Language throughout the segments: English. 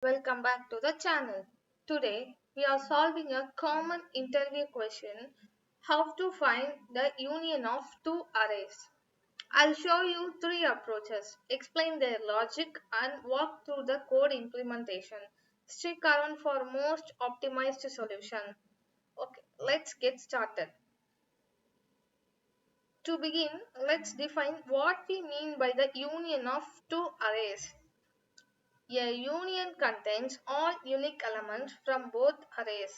Welcome back to the channel. Today we are solving a common interview question: how to find the union of two arrays. I'll show you three approaches, explain their logic and walk through the code implementation. Stick around for most optimized solution. Okay, let's get started. To begin, let's define what we mean by the union of two arrays. A union contains all unique elements from both arrays.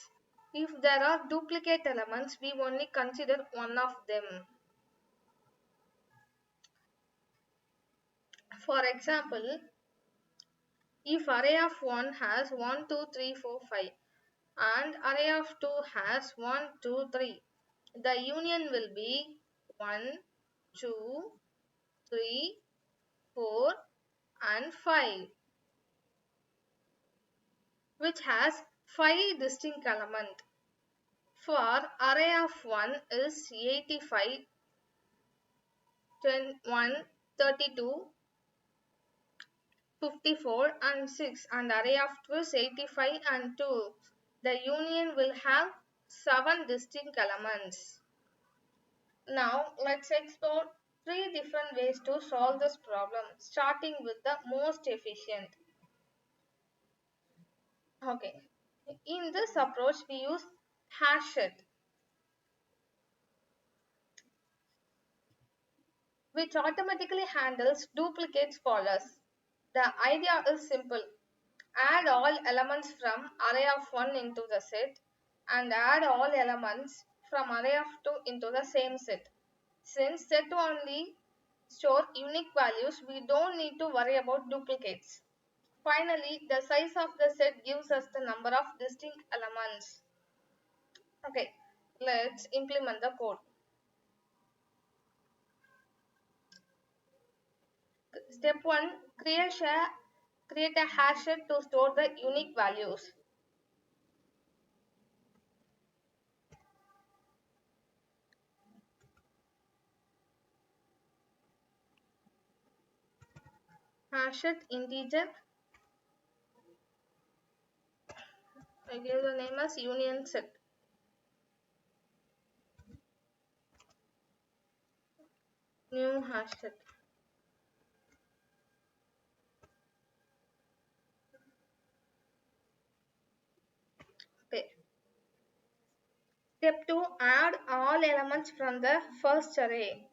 If there are duplicate elements, we only consider one of them. For example, if array of 1 has 1, 2, 3, 4, 5 and array of 2 has 1, 2, 3, the union will be 1, 2, 3, 4 and 5, which has 5 distinct elements. For array of 1 is 85, 1, 32, 54 and 6, and array of 2 is 85 and 2. The union will have 7 distinct elements. Now let's explore 3 different ways to solve this problem, starting with the most efficient. Okay. In this approach we use hashed, which automatically handles duplicates for us. The idea is simple. Add all elements from array of 1 into the set and add all elements from array of 2 into the same set. Since set only store unique values, we don't need to worry about duplicates. Finally, the size of the set gives us the number of distinct elements. Okay, let's implement the code. Step 1, create a hash to store the unique values. Hashed integer, I give the name as union set. New hashed. Okay. Step 2, add all elements from the first array.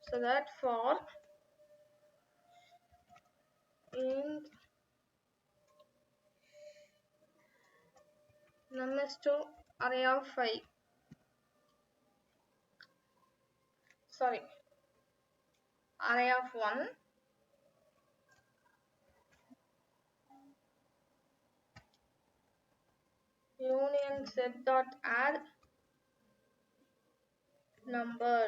So that for int num is to array of 5. Sorry, array of 1. Union set dot add number.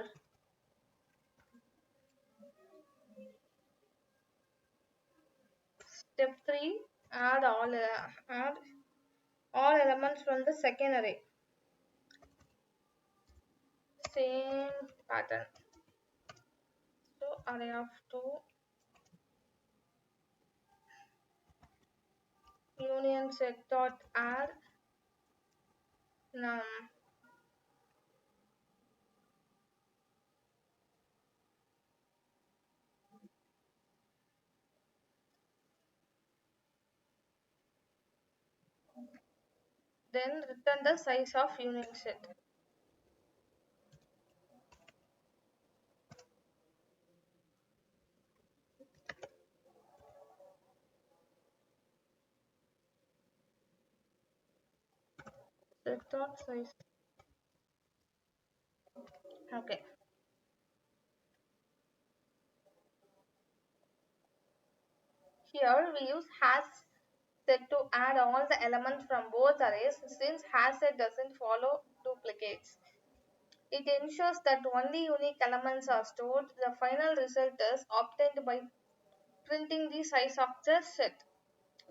Step 3, add all elements from the second array. Same pattern. So array of 2 union set dot add num. Then return the size of union set. Set dot size. Okay. Here we use hash set to add all the elements from both arrays, since hash set doesn't follow duplicates. It ensures that only unique elements are stored. The final result is obtained by printing the size of the set.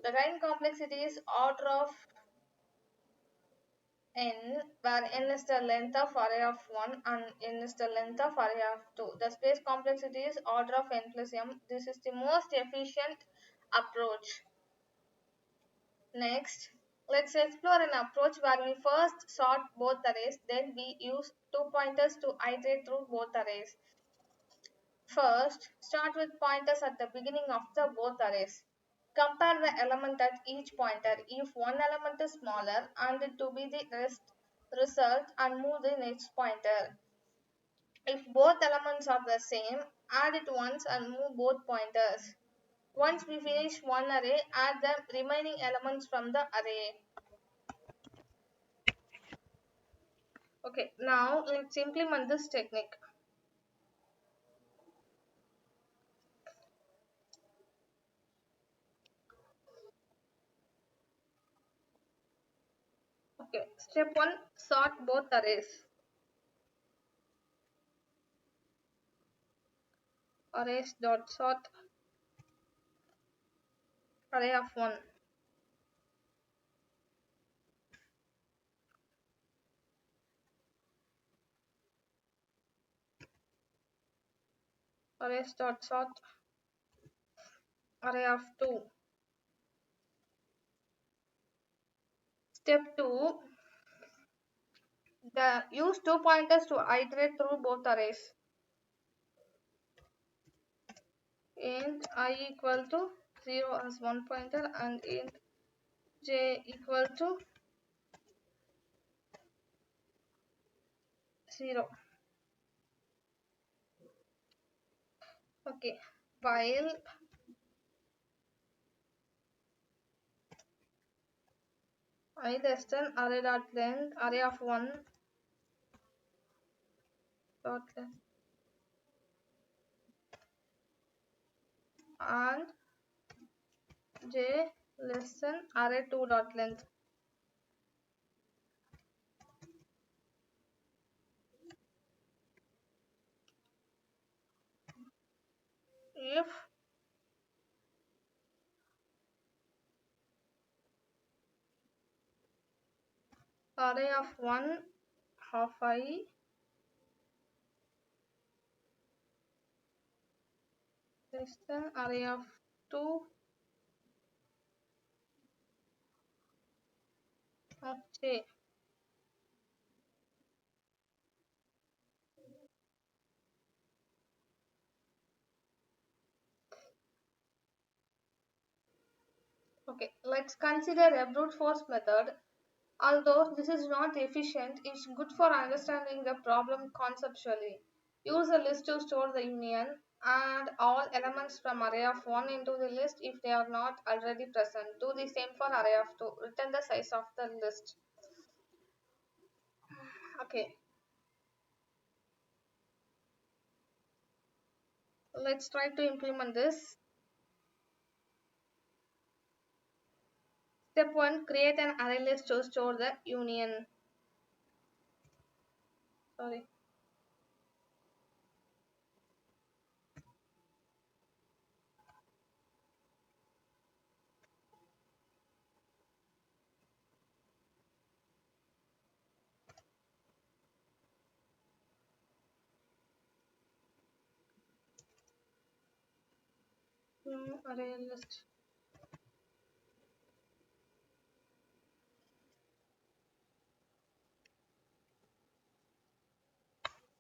The line complexity is order of n, where n is the length of array of 1 and n is the length of array of 2. The space complexity is order of n plus m. This is the most efficient approach. Next, let's explore an approach where we first sort both arrays, then we use two pointers to iterate through both arrays. First, start with pointers at the beginning of the both arrays. Compare the element at each pointer. If one element is smaller, and it to be the result and move the next pointer. If both elements are the same, add it once and move both pointers. Once we finish one array, add the remaining elements from the array. Okay, now let's implement this technique. Okay, step 1, sort both arrays. Arrays dot sort array of 1. Arrays dot sort array of 2. Step 2, use two pointers to iterate through both arrays. Int I equal to 0 as one pointer and int j equal to 0. Okay, while I less than array dot length array of 1 dot length and j less than array 2 dot length. If array of 1 of I less than array of 2 of j. Okay, let's consider a brute force method. Although this is not efficient, it's good for understanding the problem conceptually. Use a list to store the union. Add all elements from array of 1 into the list if they are not already present. Do the same for array of 2. Return the size of the list. Okay, let's try to implement this. Step 1, create an array list to store the union. Sorry. Array list.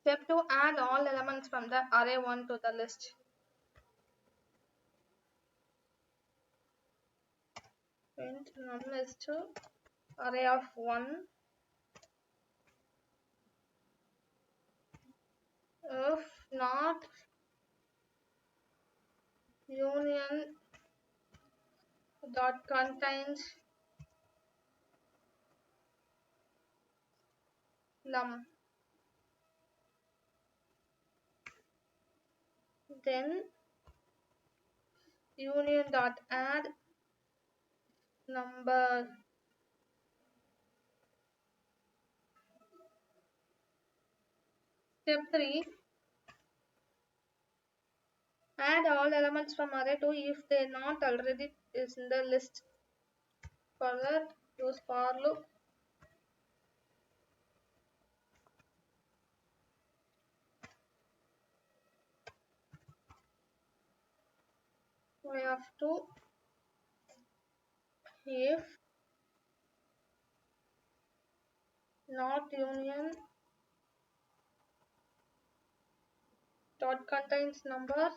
Step 2, add all elements from the array 1 to the list. Int num is to array of 1 if not union dot contains num, then union dot add number. Step 3, add all elements from array 2 if they not already is in the list. For that, use for loop I have to if not union dot contains number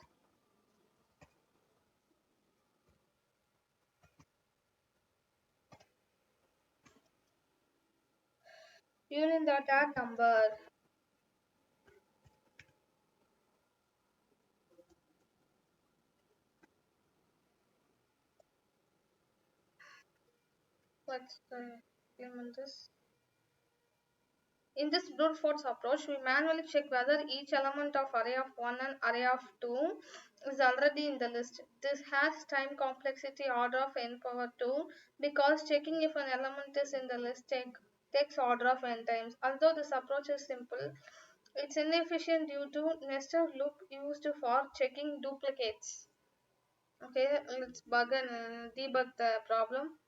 union dot add number. Let's implement this. In this brute force approach, we manually check whether each element of array of 1 and array of 2 is already in the list. This has time complexity order of n power 2 because checking if an element is in the list takes order of n times. Although this approach is simple, it's inefficient due to nested loop used for checking duplicates. Okay, let's debug the problem.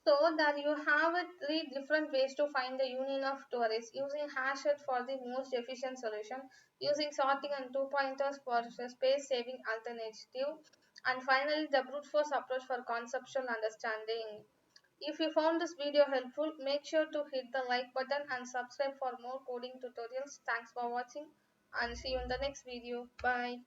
So that you have three different ways to find the union of two arrays, using hashed for the most efficient solution, using sorting and two pointers for space saving alternative, and finally the brute force approach for conceptual understanding. If you found this video helpful, make sure to hit the like button and subscribe for more coding tutorials. Thanks for watching and see you in the next video. Bye.